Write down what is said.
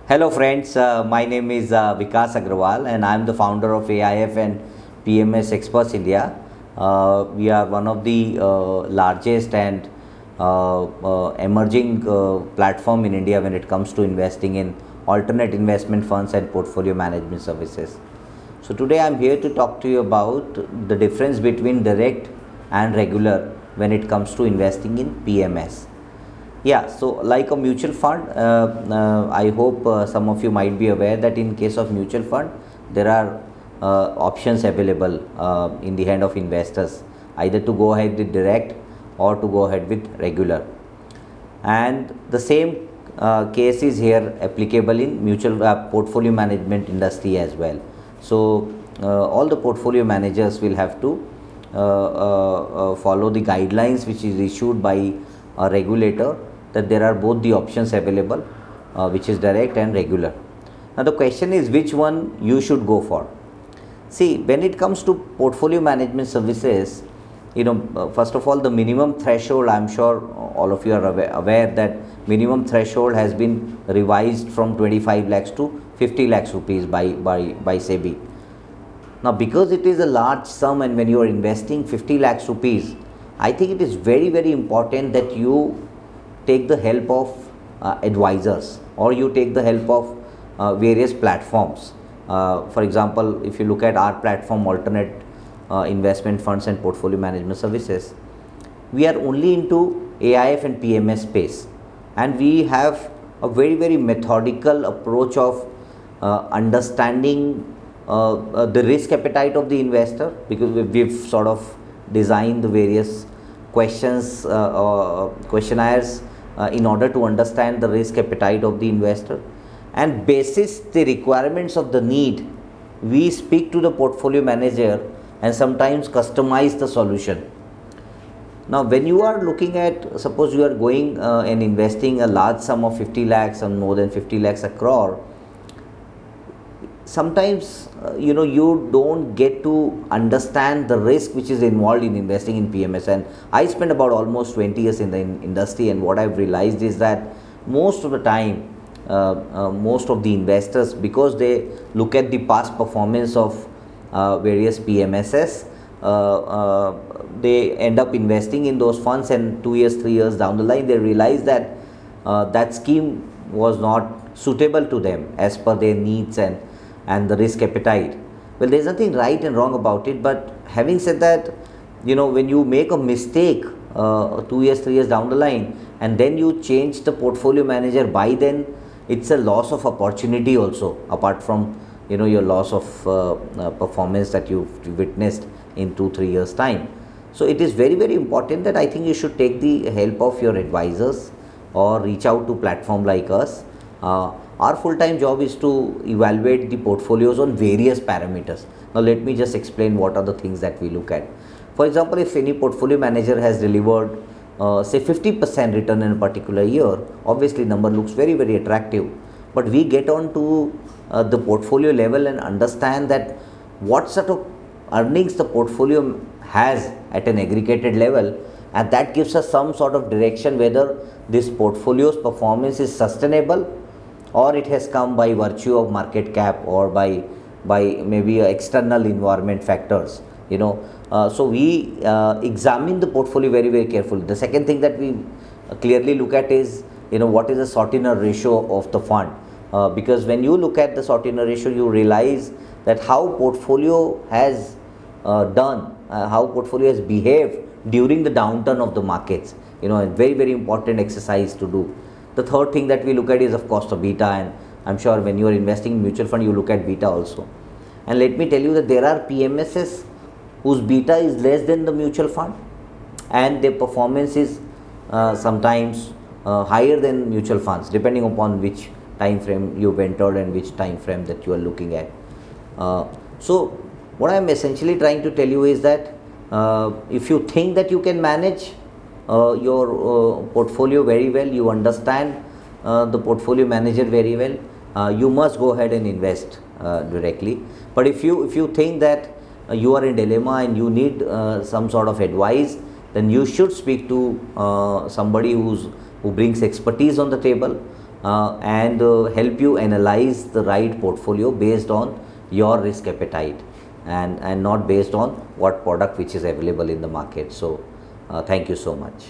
Hello friends, my name is Vikas Agrawal and I am the founder of AIF and PMS Experts India. We are one of the largest and emerging platform in India when it comes to investing in alternate investment funds and portfolio management services. So today I am here to talk to you about the difference between direct and regular when it comes to investing in PMS. Yeah, so like a mutual fund, I hope some of you might be aware that in case of mutual fund, there are options available in the hand of investors, either to go ahead with direct or to go ahead with regular. And the same case is here applicable in mutual portfolio management industry as well. So all the portfolio managers will have to follow the guidelines which is issued by a regulator, that there are both the options available, which is direct and regular. Now the question is which one you should go for. See, when it comes to portfolio management services, first of all, the minimum threshold, I'm sure all of you are aware that minimum threshold has been revised from 25 lakhs to 50 lakhs rupees by SEBI. Now because it is a large sum and when you are investing 50 lakhs rupees, I think it is very, very important that you take the help of advisors, or you take the help of various platforms. For example, if you look at our platform, alternate investment funds and portfolio management services, we are only into AIF and PMS space, and we have a very, very methodical approach of understanding the risk appetite of the investor, because we've sort of designed the various questionnaires in order to understand the risk appetite of the investor, and basis the requirements of the need, we speak to the portfolio manager and sometimes customize the solution. Now when you are looking at, suppose you are going and investing a large sum of 50 lakhs or more than 50 lakhs a crore, sometimes you don't get to understand the risk which is involved in investing in PMS. And I spent about almost 20 years in the industry, and what I've realized is that most of the time most of the investors, because they look at the past performance of various PMSs, they end up investing in those funds, and 2 years, 3 years down the line they realize that that scheme was not suitable to them as per their needs and the risk appetite. Well, there's nothing right and wrong about it, but having said that, when you make a mistake 2 years, 3 years down the line, and then you change the portfolio manager, by then it's a loss of opportunity also, apart from your loss of performance that you've witnessed in 2-3 years time. So it is very, very important that I think you should take the help of your advisors or reach out to platform like us. Our full-time job is to evaluate the portfolios on various parameters. Now let me just explain what are the things that we look at. For example, if any portfolio manager has delivered say 50% return in a particular year, obviously number looks very, very attractive, but we get on to the portfolio level and understand that what sort of earnings the portfolio has at an aggregated level, and that gives us some sort of direction whether this portfolio's performance is sustainable, or it has come by virtue of market cap or by maybe external environment factors. So we examine the portfolio very, very carefully. The second thing that we clearly look at is what is the sorting ratio of the fund, because when you look at the sorting ratio, you realize that how portfolio has done, how portfolio has behaved during the downturn of the markets. A very, very important exercise to do. The third thing that we look at is of course the beta, and I'm sure when you are investing in mutual fund you look at beta also. And let me tell you that there are PMSs whose beta is less than the mutual fund, and their performance is sometimes higher than mutual funds, depending upon which time frame you've entered and which time frame that you are looking at. So what I'm essentially trying to tell you is that if you think that you can manage your portfolio very well, you understand the portfolio manager very well, you must go ahead and invest directly. But if you think that you are in dilemma and you need some sort of advice, then you should speak to somebody who brings expertise on the table, and help you analyze the right portfolio based on your risk appetite, and not based on what product which is available in the market. So thank you so much.